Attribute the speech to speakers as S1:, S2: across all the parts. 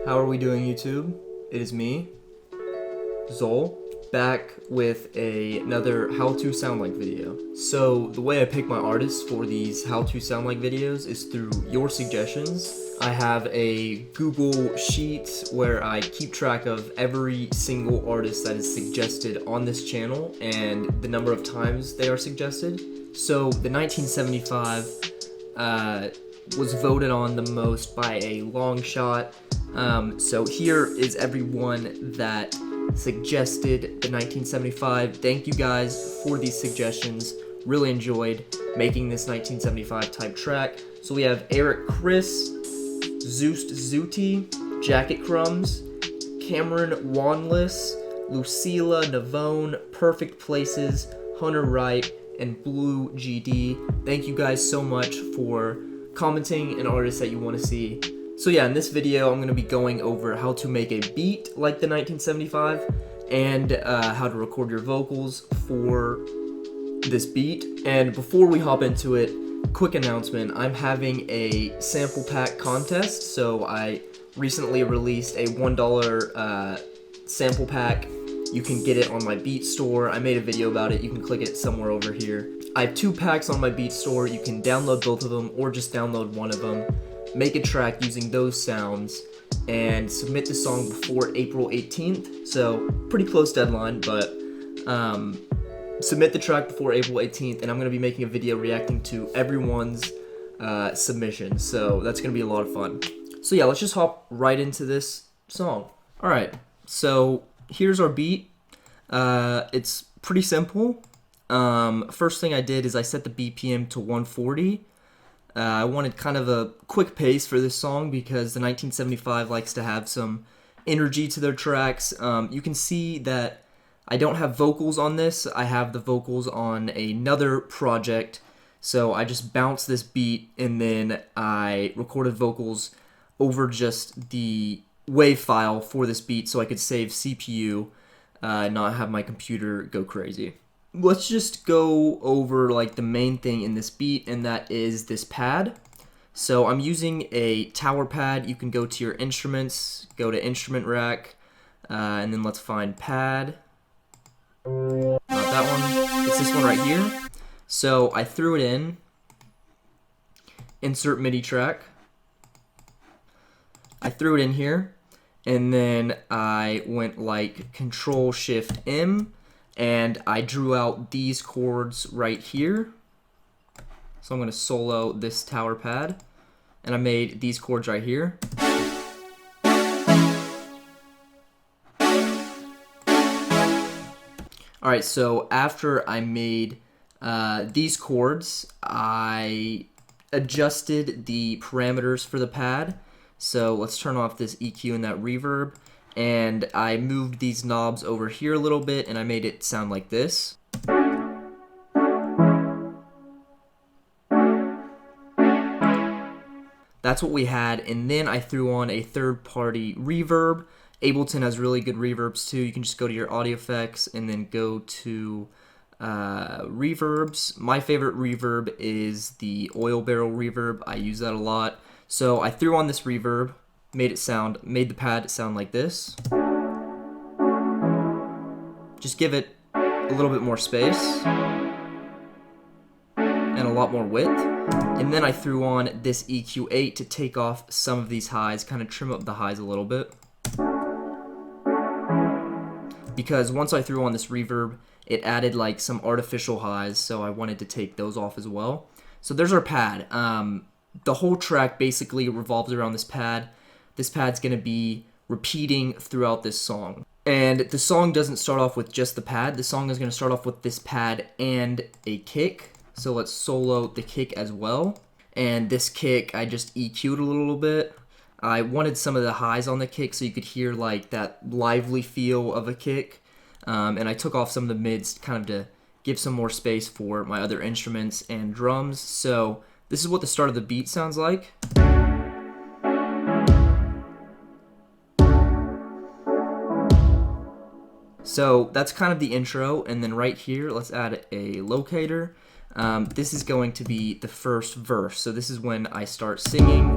S1: How are we doing, YouTube? It is me, xole, back with another how to sound like video. So the way I pick my artists for these how to sound like videos is through your suggestions. I have a Google sheet where I keep track of every single artist that is suggested on this channel and the number of times they are suggested. So the 1975 was voted on the most by a long shot. So here is everyone that suggested the 1975. Thank you guys for these suggestions. Really enjoyed making this 1975 type track. So we have Eric Chris, Zeus Zuti, Jacket Crumbs, Cameron Wanless, Lucila Navone, Perfect Places, Hunter Wright, and Blue GD. Thank you guys so much for commenting an artist that you want to see. So yeah, in this video I'm going to be going over how to make a beat like the 1975 and how to record your vocals for this beat. And before we hop into it, quick announcement, I'm having a sample pack contest. So I recently released a $1 sample pack. You can get it on my Beat store. I made a video about it. You can click it somewhere over here. I have 2 packs on my Beat store. You can download both of them or just download one of them. Make a track using those sounds and submit the song before April 18th. So pretty close deadline, but submit the track before April 18th, and I'm going to be making a video reacting to everyone's submission. So that's going to be a lot of fun. So yeah, let's just hop right into this song. Alright, so here's our beat. It's pretty simple. First thing I did is I set the BPM to 140. I wanted kind of a quick pace for this song because the 1975 likes to have some energy to their tracks. You can see that I don't have vocals on this. I have the vocals on another project. So I just bounced this beat and then I recorded vocals over just the WAV file for this beat so I could save CPU, not have my computer go crazy. Let's just go over like the main thing in this beat, and that is this pad. So I'm using a tower pad. You can go to your instruments, go to instrument rack, and then let's find pad. Not that one, it's this one right here. So I threw it in, insert MIDI track. I threw it in here, and then I went like Control-Shift-M, and I drew out these chords right here. So I'm going to solo this tower pad, and I made these chords right here. Alright, so after I made these chords, I adjusted the parameters for the pad. So let's turn off this EQ and that reverb. And I moved these knobs over here a little bit and I made it sound like this. That's what we had, and then I threw on a third-party reverb. Ableton has really good reverbs too. You can just go to your audio effects and then go to reverbs. My favorite reverb is the oil barrel reverb. I use that a lot. So I threw on this reverb, made the pad sound like this. Just give it a little bit more space and a lot more width. And then I threw on this EQ8 to take off some of these highs, kind of trim up the highs a little bit. Because once I threw on this reverb, it added like some artificial highs, so I wanted to take those off as well. So there's our pad. The whole track basically revolves around this pad. This pad's going to be repeating throughout this song. And the song doesn't start off with just the pad. The song is going to start off with this pad and a kick. So let's solo the kick as well. And this kick, I just EQ'd a little bit. I wanted some of the highs on the kick so you could hear like that lively feel of a kick. And I took off some of the mids kind of to give some more space for my other instruments and drums. So this is what the start of the beat sounds like. So that's kind of the intro, and then right here, let's add a locator. This is going to be the first verse. So this is when I start singing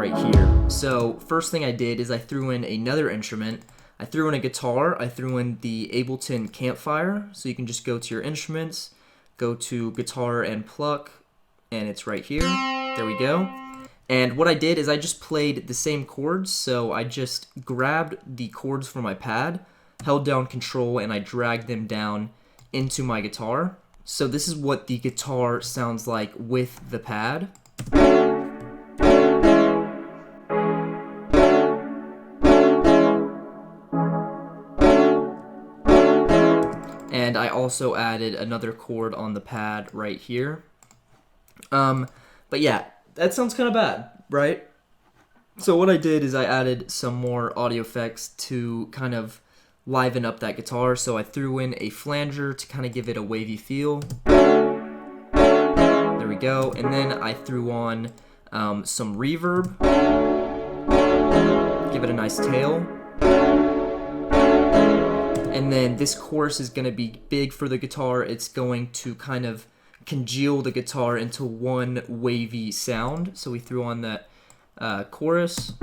S1: right here. So first thing I did is I threw in another instrument. I threw in a guitar. I threw in the Ableton Campfire. So you can just go to your instruments, go to guitar and pluck, and it's right here. There we go. And what I did is I just played the same chords. So I just grabbed the chords from my pad, held down Control, and I dragged them down into my guitar. So this is what the guitar sounds like with the pad. And I also added another chord on the pad right here. But yeah, that sounds kind of bad, right? So what I did is I added some more audio effects to kind of liven up that guitar. So I threw in a flanger to kind of give it a wavy feel. There we go. And then I threw on some reverb. Give it a nice tail. And then this chorus is going to be big for the guitar. It's going to kind of congeal the guitar into one wavy sound. So we threw on that chorus.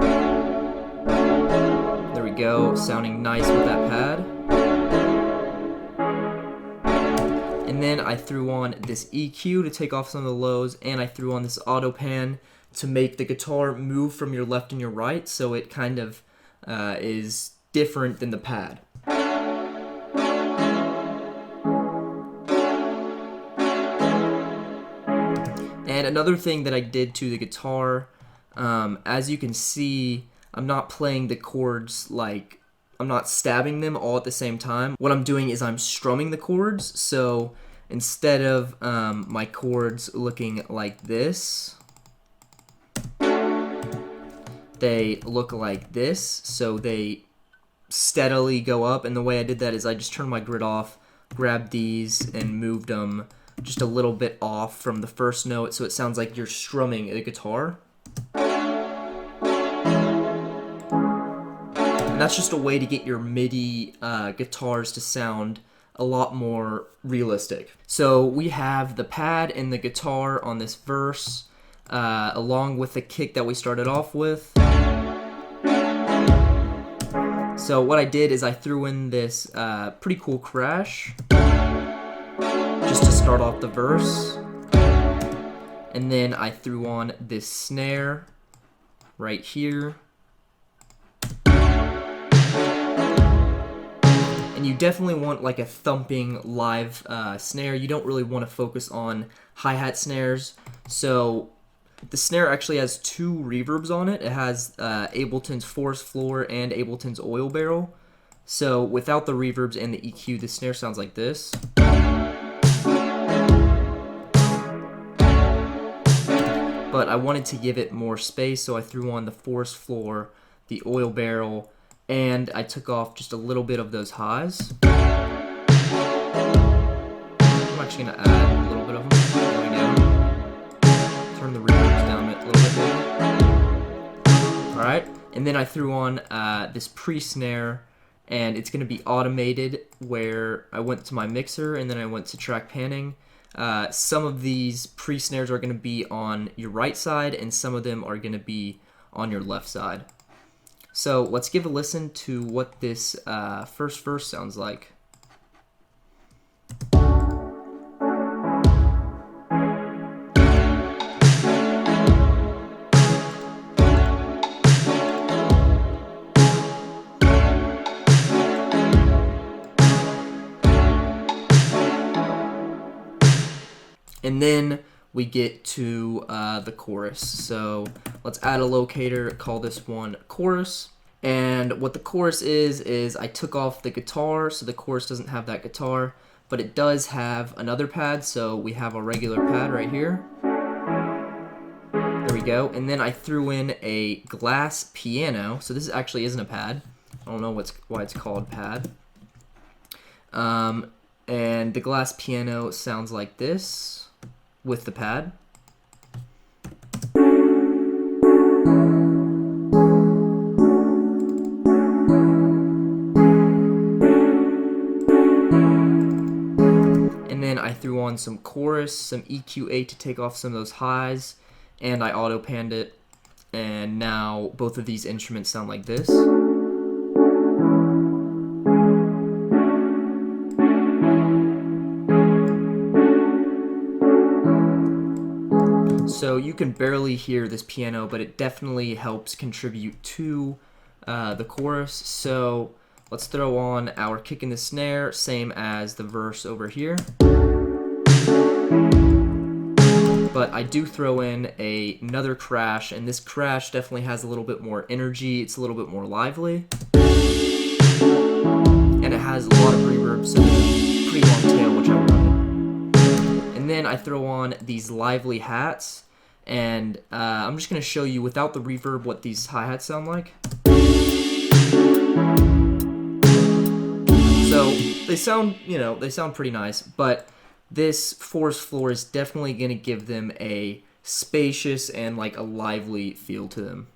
S1: There we go, sounding nice with that pad. And then I threw on this EQ to take off some of the lows, and I threw on this auto pan to make the guitar move from your left and your right, so it kind of is different than the pad. And another thing that I did to the guitar, as you can see, I'm not playing the chords like, I'm not stabbing them all at the same time. What I'm doing is I'm strumming the chords, so instead of my chords looking like this, they look like this, so they steadily go up. And the way I did that is I just turned my grid off, grabbed these, and moved them just a little bit off from the first note, so it sounds like you're strumming a guitar. And that's just a way to get your MIDI guitars to sound a lot more realistic. So we have the pad and the guitar on this verse, along with the kick that we started off with. So what I did is I threw in this pretty cool crash, just to start off the verse. And then I threw on this snare right here. And you definitely want like a thumping live snare. You don't really want to focus on hi-hat snares. So the snare actually has two reverbs on it. It has Ableton's Forest Floor and Ableton's Oil Barrel. So without the reverbs and the EQ, the snare sounds like this. But I wanted to give it more space, so I threw on the Forest Floor, the Oil Barrel, and I took off just a little bit of those highs. I'm actually going to add a little bit of them. There we go. Turn the reverbs down a little bit more. Alright, and then I threw on this pre-snare, and it's going to be automated, where I went to my mixer, and then I went to track panning. Some of these pre-snares are going to be on your right side, and some of them are going to be on your left side. So let's give a listen to what this first verse sounds like. And then we get to the chorus. So let's add a locator, call this one chorus. And what the chorus is I took off the guitar, so the chorus doesn't have that guitar, but it does have another pad, so we have a regular pad right here. There we go. And then I threw in a glass piano. So this actually isn't a pad. I don't know why it's called pad. And the glass piano sounds like this with the pad. And then I threw on some chorus, some EQ8 to take off some of those highs, and I auto panned it. and now both of these instruments sound like this. So you can barely hear this piano, but it definitely helps contribute to the chorus. So let's throw on our kick and the snare, same as the verse over here. But I do throw in another crash, and this crash definitely has a little bit more energy. It's a little bit more lively. And it has a lot of reverb, so it's a pretty long tail, which I wanted. And then I throw on these lively hats, and I'm just going to show you without the reverb what these hi-hats sound like. So they sound, they sound pretty nice, but this forest floor is definitely going to give them a spacious and like a lively feel to them.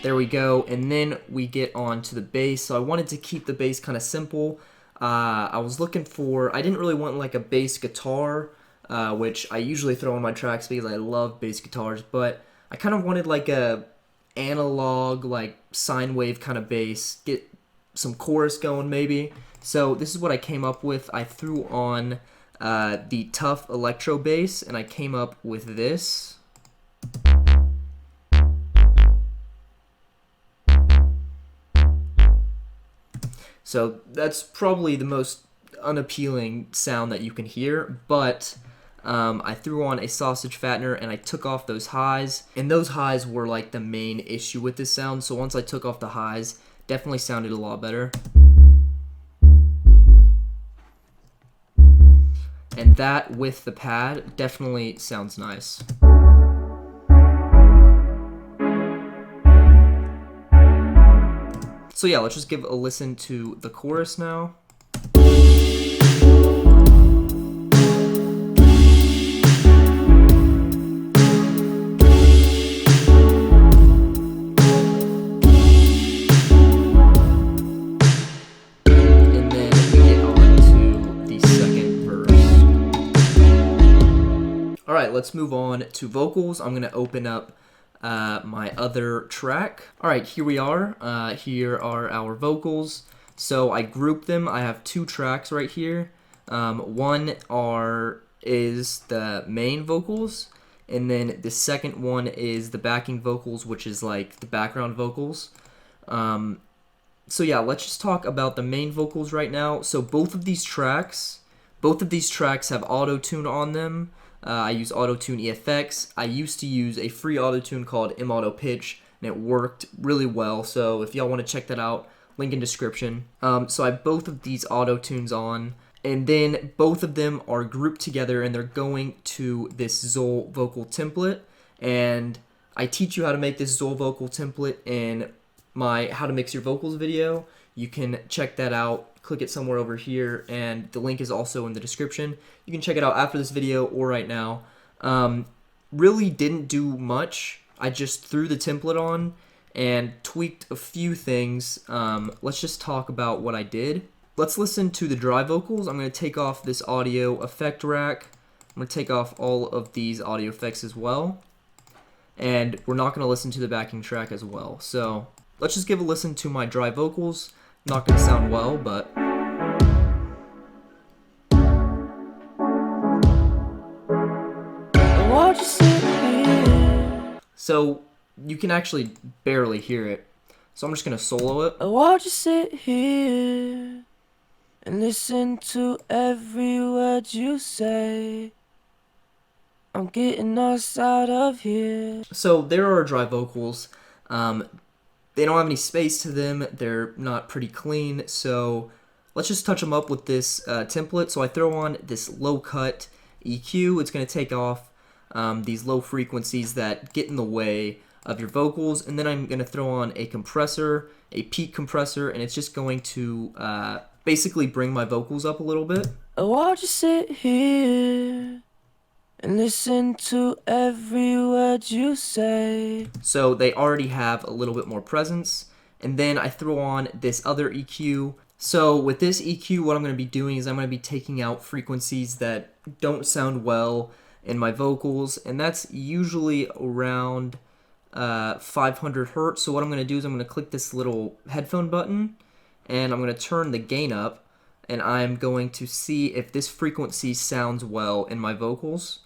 S1: There we go, and then we get on to the bass. So I wanted to keep the bass kind of simple. I was looking for, I didn't really want like a bass guitar, which I usually throw on my tracks because I love bass guitars, but I kind of wanted like a analog, like sine wave kind of bass, get some chorus going maybe. So this is what I came up with. I threw on the tough electro bass, and I came up with this. So that's probably the most unappealing sound that you can hear, but I threw on a sausage fattener and I took off those highs, and those highs were like the main issue with this sound. So once I took off the highs, definitely sounded a lot better. And that with the pad definitely sounds nice. So yeah, let's just give a listen to the chorus now. And then we get on to the second verse. Alright, let's move on to vocals. I'm going to open up my other track. Alright, here we are. Here are our vocals. So I grouped them. I have two tracks right here. One is the main vocals, and then the second one is the backing vocals, which is like the background vocals. So yeah, let's just talk about the main vocals right now. So both of these tracks have auto-tune on them. I use Auto-Tune EFX. I used to use a free auto-tune called M-Auto Pitch, and it worked really well. So if y'all want to check that out, link in description. So I have both of these auto-tunes on, and then both of them are grouped together, and they're going to this xole vocal template. And I teach you how to make this xole vocal template in my How to Mix Your Vocals video. You can check that out. Click it somewhere over here, and the link is also in the description. You can check it out after this video or right now. Really didn't do much. I just threw the template on and tweaked a few things. Let's just talk about what I did. Let's listen to the dry vocals. I'm going to take off this audio effect rack. I'm going to take off all of these audio effects as well. And we're not going to listen to the backing track as well. So let's just give a listen to my dry vocals. Not going to sound well, but so you can actually barely hear it. So I'm just going to solo it.
S2: Why'd you sit here and listen to every word you say? I'm getting us out of here.
S1: So there are dry vocals. They don't have any space to them. They're not pretty clean. So let's just touch them up with this template. So I throw on this low cut EQ. It's going to take off these low frequencies that get in the way of your vocals. And then I'm going to throw on a compressor, a peak compressor, and it's just going to basically bring my vocals up a little bit.
S2: Why'd you sit here and listen to every word you say?
S1: So they already have a little bit more presence, and then I throw on this other EQ. So with this EQ, what I'm going to be doing is I'm going to be taking out frequencies that don't sound well in my vocals, and that's usually around 500 hertz. So what I'm going to do is I'm going to click this little headphone button, and I'm going to turn the gain up, and I'm going to see if this frequency sounds well in my vocals.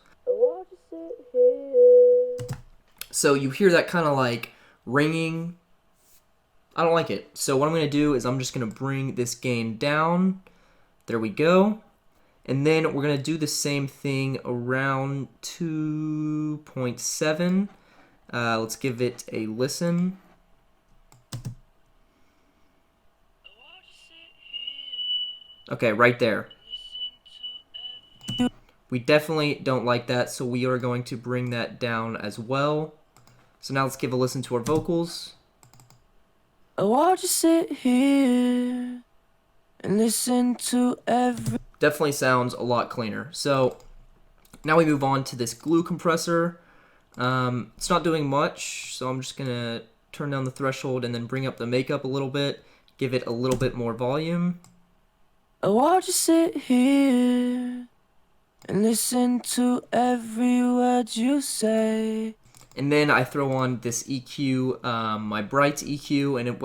S1: So you hear that kind of like ringing. I don't like it. So what I'm going to do is I'm just going to bring this gain down. There we go. And then we're going to do the same thing around 2.7. Let's give it a listen. Okay, right there. We definitely don't like that, so we are going to bring that down as well. So now let's give a listen to our vocals.
S2: Oh, I'll just sit here and listen to every...
S1: Definitely sounds a lot cleaner. So now we move on to this glue compressor. It's not doing much, so I'm just going to turn down the threshold and then bring up the makeup a little bit, give it a little bit more volume.
S2: Oh, I'll just sit here and listen to every word you say.
S1: And then I throw on this EQ, my Brights EQ, and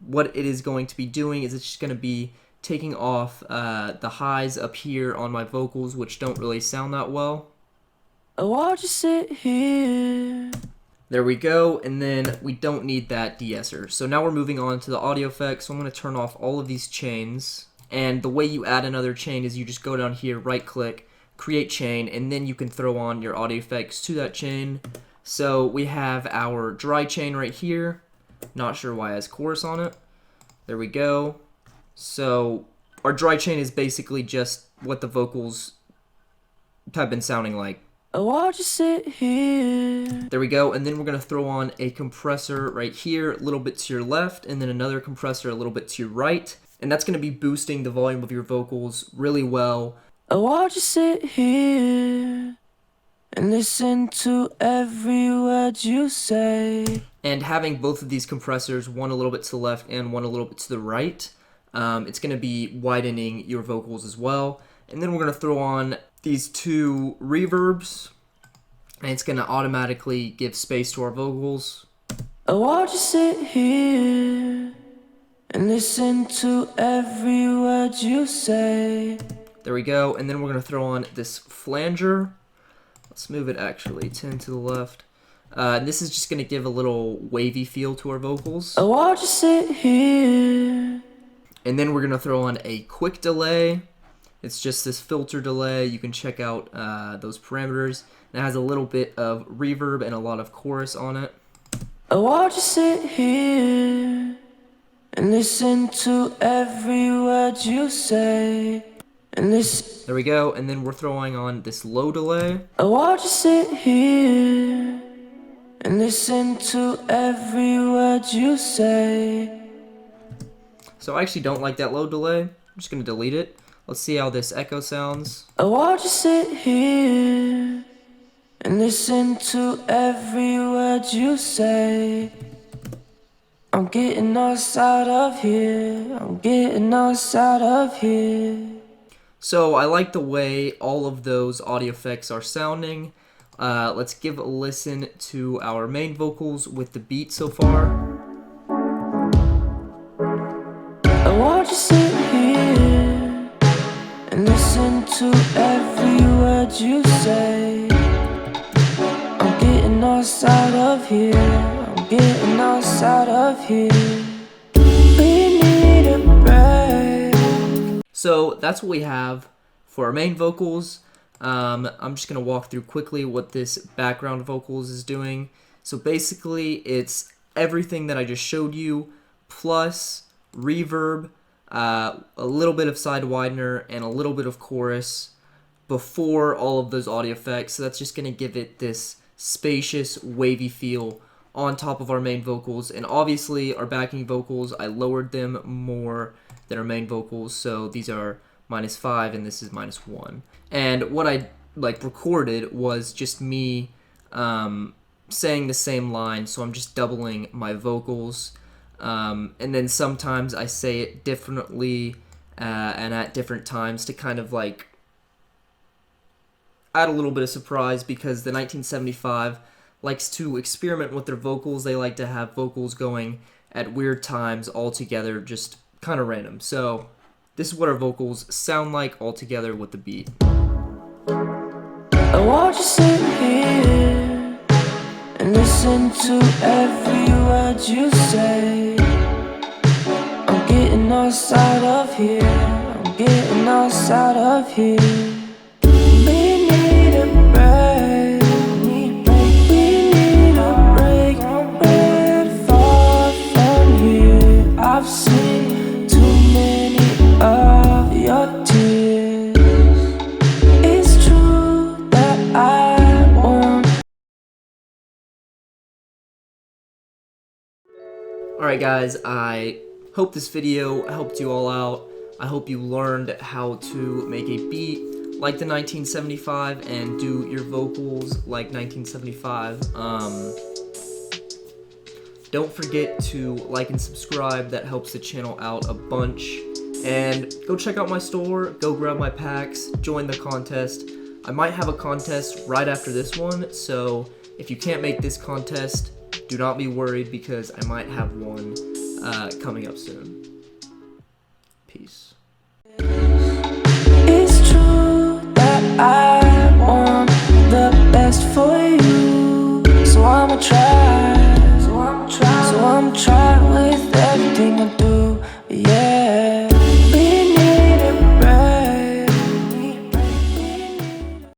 S1: what it is going to be doing is it's just going to be taking off the highs up here on my vocals, which don't really sound that well.
S2: Oh, I'll just sit here.
S1: There we go, and then we don't need that de-esser. So now we're moving on to the audio effects. So I'm going to turn off all of these chains, and the way you add another chain is you just go down here, right-click, create chain, and then you can throw on your audio effects to that chain. So we have our dry chain right here. Not sure why it has chorus on it. There we go. So our dry chain is basically just what the vocals have been sounding like.
S2: Oh, I'll just sit here.
S1: There we go. And then we're going to throw on a compressor right here, a little bit to your left, and then another compressor a little bit to your right. And that's going to be boosting the volume of your vocals really well.
S2: Oh, I'll just sit here and listen to every word you say.
S1: And having both of these compressors, one a little bit to the left and one a little bit to the right, it's going to be widening your vocals as well. And then we're going to throw on these two reverbs, and it's going to automatically give space to our vocals.
S2: Oh, I'll just sit here and listen to every word you say.
S1: There we go. And then we're going to throw on this flanger. Let's move it actually 10 to the left. This is just going to give a little wavy feel to our vocals.
S2: Oh, I'll just sit here.
S1: And then we're going to throw on a quick delay. It's just this filter delay. You can check out those parameters. It has a little bit of reverb and a lot of chorus on it.
S2: Oh, I'll just sit here and listen to every word you say. And listen.
S1: There we go. And then we're throwing on this low delay.
S2: Oh, I'll just sit here and listen to every word you say.
S1: So I actually don't like that low delay. I'm just going to delete it. Let's see how this echo sounds.
S2: Oh, I'll just sit here and listen to every word you say. I'm getting us out of here. I'm getting us out of here.
S1: So I like the way all of those audio effects are sounding. Let's give a listen to our main vocals with the beat so far.
S2: Oh, I'll just sit here and listen to every word you say. I'm getting us out of here. I'm getting us out of here. We need a break.
S1: So that's what we have for our main vocals. I'm just going to walk through quickly what this background vocals is doing. So basically it's everything that I just showed you, plus reverb, a little bit of side widener, and a little bit of chorus before all of those audio effects. So that's just going to give it this spacious, wavy feel on top of our main vocals. And obviously our backing vocals, I lowered them more than our main vocals, so these are -5 and this is -1. And what I recorded was just me saying the same line, so I'm just doubling my vocals. And then sometimes I say it differently and at different times to kind of like add a little bit of surprise, because the 1975 likes to experiment with their vocals. They like to have vocals going at weird times all together, just kind of random. So this is what our vocals sound like all together with the beat.
S2: I want you sit here and listen to every word you say. I'm getting us out of here. I'm getting us out of here. We need a break. We need a break. We're far from here. I've seen too many of your tears. It's true that I won't.
S1: Alright guys, I hope this video helped you all out. I hope you learned how to make a beat like the 1975 and do your vocals like 1975. Don't forget to like and subscribe. That helps the channel out a bunch. And go check out my store, go grab my packs, join the contest. I might have a contest right after this one, so if you can't make this contest, do not be worried, because I might have one coming up soon. Peace.
S2: It's true that I